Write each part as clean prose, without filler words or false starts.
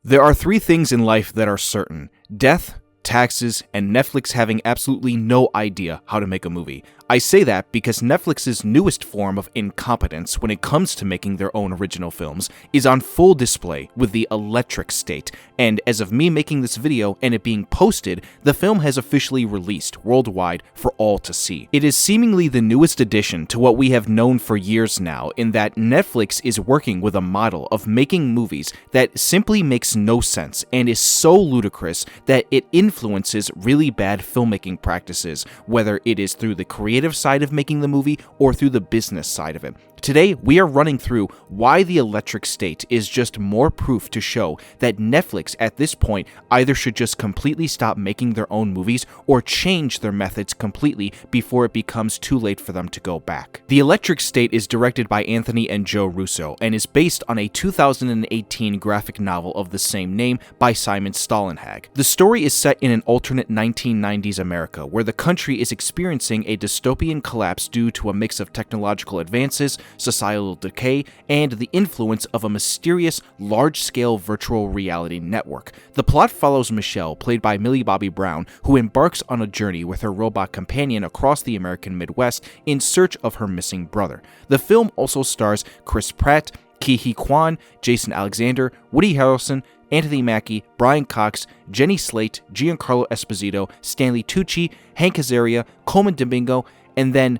There are three things in life that are certain: death, taxes, and Netflix having absolutely no idea how to make a movie. I say that because Netflix's newest form of incompetence when it comes to making their own original films is on full display with the Electric State, and as of me making this video and it being posted, the film has officially released worldwide for all to see. It is seemingly the newest addition to what we have known for years now, in that Netflix is working with a model of making movies that simply makes no sense and is so ludicrous that it influences really bad filmmaking practices, whether it is through the creative side of making the movie or through the business side of it. Today, we are running through why the Electric State is just more proof to show that Netflix at this point either should just completely stop making their own movies or change their methods completely before it becomes too late for them to go back. The Electric State is directed by Anthony and Joe Russo and is based on a 2018 graphic novel of the same name by Simon Stålenhag. The story is set in an alternate 1990s America where the country is experiencing a dystopian collapse due to a mix of technological advances, societal decay, and the influence of a mysterious, large-scale virtual reality network. The plot follows Michelle, played by Millie Bobby Brown, who embarks on a journey with her robot companion across the American Midwest in search of her missing brother. The film also stars Chris Pratt, Ke Huy Quan, Jason Alexander, Woody Harrelson, Anthony Mackie, Brian Cox, Jenny Slate, Giancarlo Esposito, Stanley Tucci, Hank Azaria, Colman Domingo, and then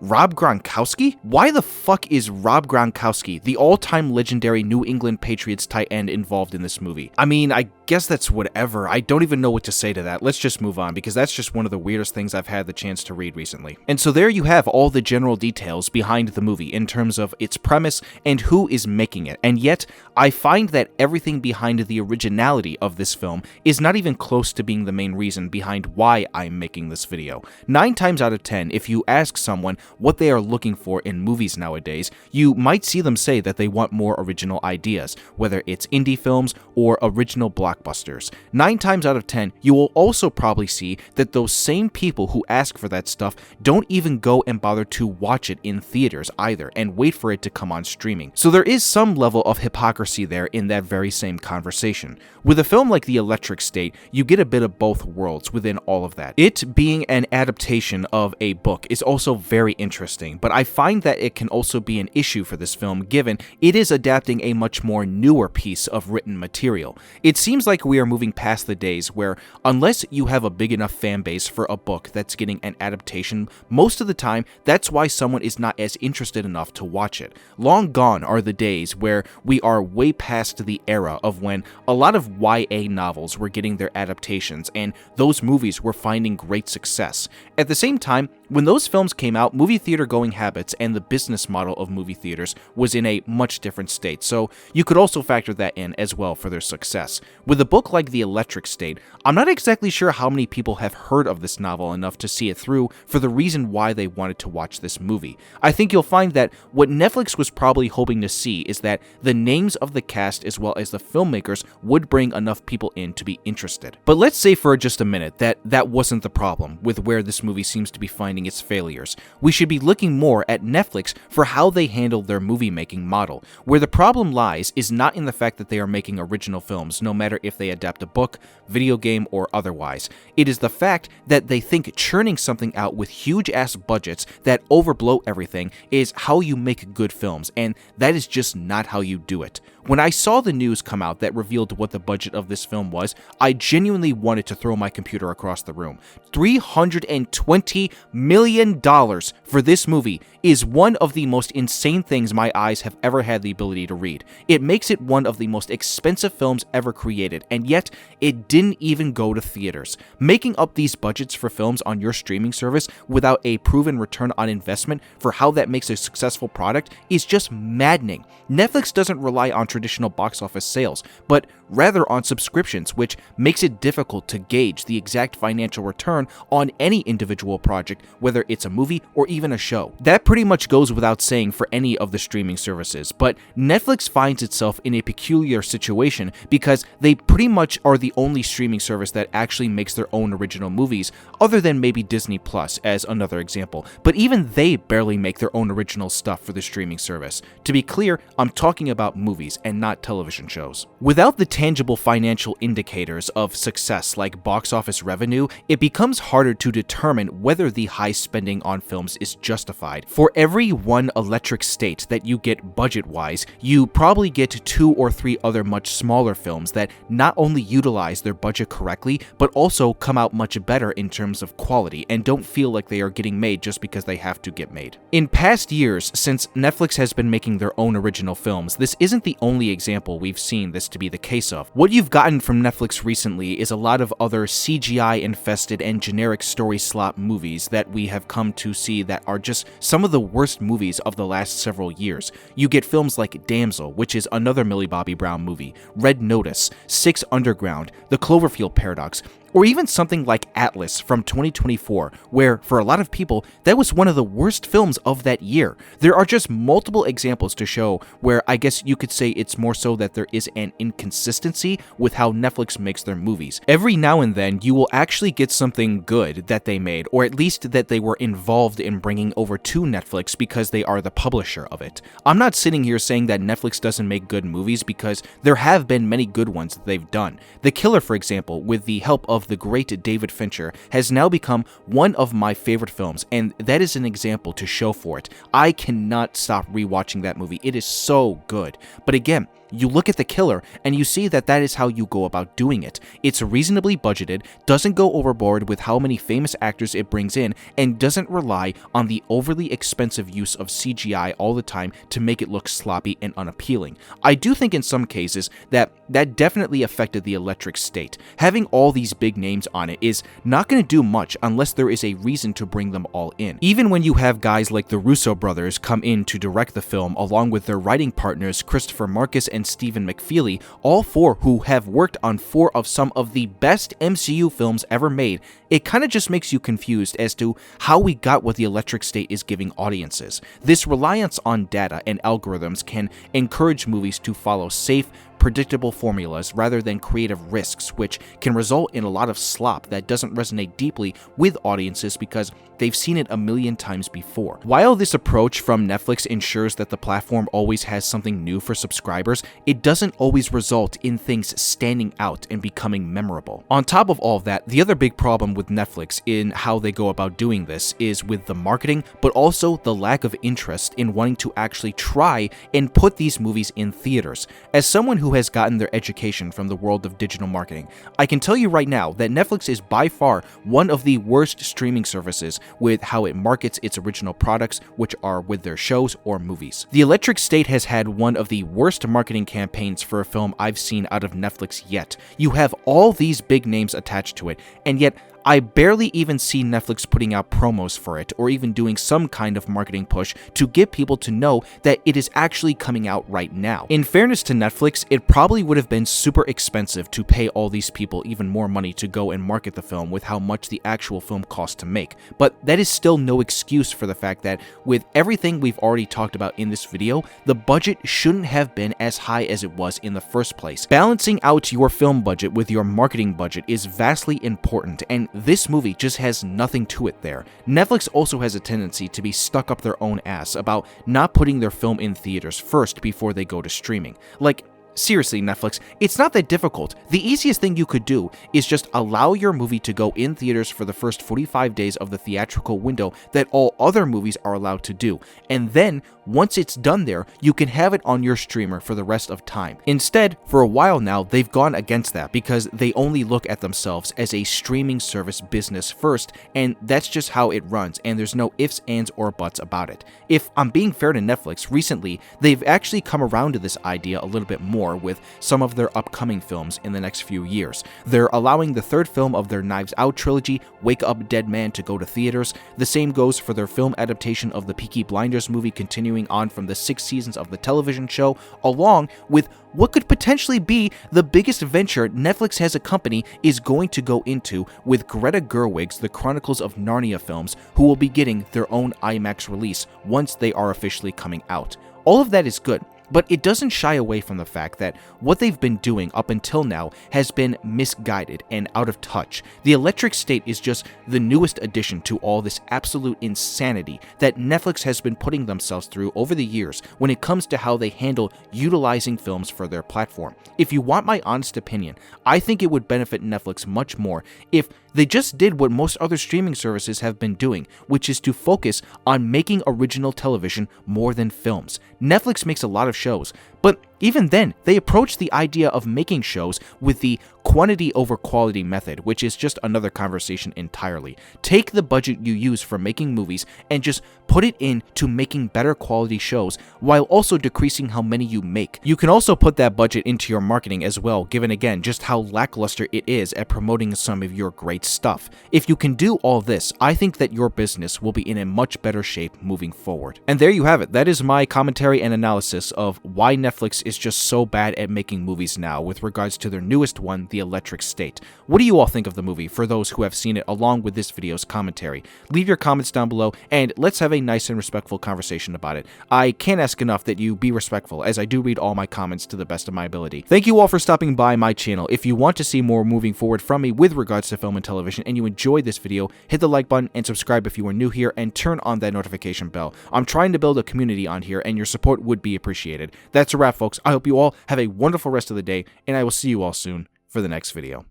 Rob Gronkowski? Why the fuck is Rob Gronkowski, the all-time legendary New England Patriots tight end, involved in this movie? I mean, I guess that's whatever. I don't even know what to say to that. Let's just move on, because that's just one of the weirdest things I've had the chance to read recently. And so there you have all the general details behind the movie in terms of its premise and who is making it. And yet, I find that everything behind the originality of this film is not even close to being the main reason behind why I'm making this video. 9 times out of 10, if you ask someone what they are looking for in movies nowadays, you might see them say that they want more original ideas, whether it's indie films or original blockbusters. 9 times out of 10, you will also probably see that those same people who ask for that stuff don't even go and bother to watch it in theaters either and wait for it to come on streaming. So there is some level of hypocrisy there in that very same conversation. With a film like The Electric State, you get a bit of both worlds within all of that. It being an adaptation of a book is also very interesting, but I find that it can also be an issue for this film given it is adapting a much more newer piece of written material. It seems like we are moving past the days where, unless you have a big enough fan base for a book that's getting an adaptation, most of the time that's why someone is not as interested enough to watch it. Long gone are the days where we are way past the era of when a lot of YA novels were getting their adaptations and those movies were finding great success. At the same time, when those films came out, movie theater going habits and the business model of movie theaters was in a much different state, so you could also factor that in as well for their success. With a book like The Electric State, I'm not exactly sure how many people have heard of this novel enough to see it through for the reason why they wanted to watch this movie. I think you'll find that what Netflix was probably hoping to see is that the names of the cast as well as the filmmakers would bring enough people in to be interested. But let's say for just a minute that that wasn't the problem with where this movie seems to be finding its failures. We should be looking more at Netflix for how they handle their movie-making model. Where the problem lies is not in the fact that they are making original films, no matter if they adapt a book, video game, or otherwise. It is the fact that they think churning something out with huge-ass budgets that overblow everything is how you make good films, and that is just not how you do it. When I saw the news come out that revealed what the budget of this film was, I genuinely wanted to throw my computer across the room. $320 million for this movie is one of the most insane things my eyes have ever had the ability to read. It makes it one of the most expensive films ever created, and yet it didn't even go to theaters. Making up these budgets for films on your streaming service without a proven return on investment for how that makes a successful product is just maddening. Netflix doesn't rely on traditional box office sales, but rather on subscriptions, which makes it difficult to gauge the exact financial return on any individual project whether it's a movie or even a show. That pretty much goes without saying for any of the streaming services, but Netflix finds itself in a peculiar situation because they pretty much are the only streaming service that actually makes their own original movies, other than maybe Disney Plus as another example, but even they barely make their own original stuff for the streaming service. To be clear, I'm talking about movies and not television shows. Without the tangible financial indicators of success like box office revenue, it becomes harder to determine whether the high spending on films is justified. For every one electric state that you get budget-wise, you probably get 2 or 3 other much smaller films that not only utilize their budget correctly, but also come out much better in terms of quality and don't feel like they are getting made just because they have to get made. In past years, since Netflix has been making their own original films, this isn't the only example we've seen this to be the case of. What you've gotten from Netflix recently is a lot of other CGI-infested and generic story slop movies that we have come to see that are just some of the worst movies of the last several years. You get films like Damsel, which is another Millie Bobby Brown movie, Red Notice, Six Underground, The Cloverfield Paradox, or even something like Atlas from 2024, where, for a lot of people, that was one of the worst films of that year. There are just multiple examples to show where I guess you could say it's more so that there is an inconsistency with how Netflix makes their movies. Every now and then, you will actually get something good that they made, or at least that they were involved in bringing over to Netflix because they are the publisher of it. I'm not sitting here saying that Netflix doesn't make good movies, because there have been many good ones that they've done. The Killer, for example, with the help of the great David Fincher, has now become one of my favorite films, and that is an example to show for it. I cannot stop rewatching that movie. It is so good. But again, you look at The Killer, and you see that that is how you go about doing it. It's reasonably budgeted, doesn't go overboard with how many famous actors it brings in, and doesn't rely on the overly expensive use of CGI all the time to make it look sloppy and unappealing. I do think in some cases that definitely affected the electric state. Having all these big names on it is not going to do much unless there is a reason to bring them all in. Even when you have guys like the Russo brothers come in to direct the film along with their writing partners Christopher Markus and Stephen McFeely, all 4 who have worked on 4 of some of the best MCU films ever made, it kind of just makes you confused as to how we got what the electric state is giving audiences. This reliance on data and algorithms can encourage movies to follow safe, predictable formulas rather than creative risks, which can result in a lot of slop that doesn't resonate deeply with audiences because they've seen it a million times before. While this approach from Netflix ensures that the platform always has something new for subscribers, it doesn't always result in things standing out and becoming memorable. On top of all of that, the other big problem with Netflix in how they go about doing this is with the marketing, but also the lack of interest in wanting to actually try and put these movies in theaters. As someone who has gotten their education from the world of digital marketing, I can tell you right now that Netflix is by far one of the worst streaming services with how it markets its original products, which are with their shows or movies. The Electric State has had one of the worst marketing campaigns for a film I've seen out of Netflix yet. You have all these big names attached to it, and yet I barely even see Netflix putting out promos for it or even doing some kind of marketing push to get people to know that it is actually coming out right now. In fairness to Netflix, it probably would have been super expensive to pay all these people even more money to go and market the film with how much the actual film cost to make. But that is still no excuse for the fact that with everything we've already talked about in this video, the budget shouldn't have been as high as it was in the first place. Balancing out your film budget with your marketing budget is vastly important, and this movie just has nothing to it there. Netflix also has a tendency to be stuck up their own ass about not putting their film in theaters first before they go to streaming. Like, seriously, Netflix, it's not that difficult. The easiest thing you could do is just allow your movie to go in theaters for the first 45 days of the theatrical window that all other movies are allowed to do. And then, once it's done there, you can have it on your streamer for the rest of time. Instead, for a while now, they've gone against that because they only look at themselves as a streaming service business first, and that's just how it runs, and there's no ifs, ands, or buts about it. If I'm being fair to Netflix, recently, they've actually come around to this idea a little bit more, more with some of their upcoming films in the next few years. They're allowing the third film of their Knives Out trilogy, Wake Up Dead Man, to go to theaters. The same goes for their film adaptation of the Peaky Blinders movie, continuing on from the 6 seasons of the television show, along with what could potentially be the biggest venture Netflix as a company is going to go into with Greta Gerwig's The Chronicles of Narnia films, who will be getting their own IMAX release once they are officially coming out. All of that is good, but it doesn't shy away from the fact that what they've been doing up until now has been misguided and out of touch. The Electric State is just the newest addition to all this absolute insanity that Netflix has been putting themselves through over the years when it comes to how they handle utilizing films for their platform. If you want my honest opinion, I think it would benefit Netflix much more if they just did what most other streaming services have been doing, which is to focus on making original television more than films. Netflix makes a lot of shows, but even then, they approach the idea of making shows with the quantity over quality method, which is just another conversation entirely. Take the budget you use for making movies and just put it into making better quality shows while also decreasing how many you make. You can also put that budget into your marketing as well, given again just how lackluster it is at promoting some of your great stuff. If you can do all this, I think that your business will be in a much better shape moving forward. And there you have it. That is my commentary and analysis of why Netflix is just so bad at making movies now with regards to their newest one, The Electric State. What do you all think of the movie for those who have seen it along with this video's commentary? Leave your comments down below and let's have a nice and respectful conversation about it. I can't ask enough that you be respectful, as I do read all my comments to the best of my ability. Thank you all for stopping by my channel. If you want to see more moving forward from me with regards to film and television and you enjoyed this video, hit the like button and subscribe if you are new here and turn on that notification bell. I'm trying to build a community on here and your support would be appreciated. That's a wrap, folks. I hope you all have a wonderful rest of the day and I will see you all soon for the next video.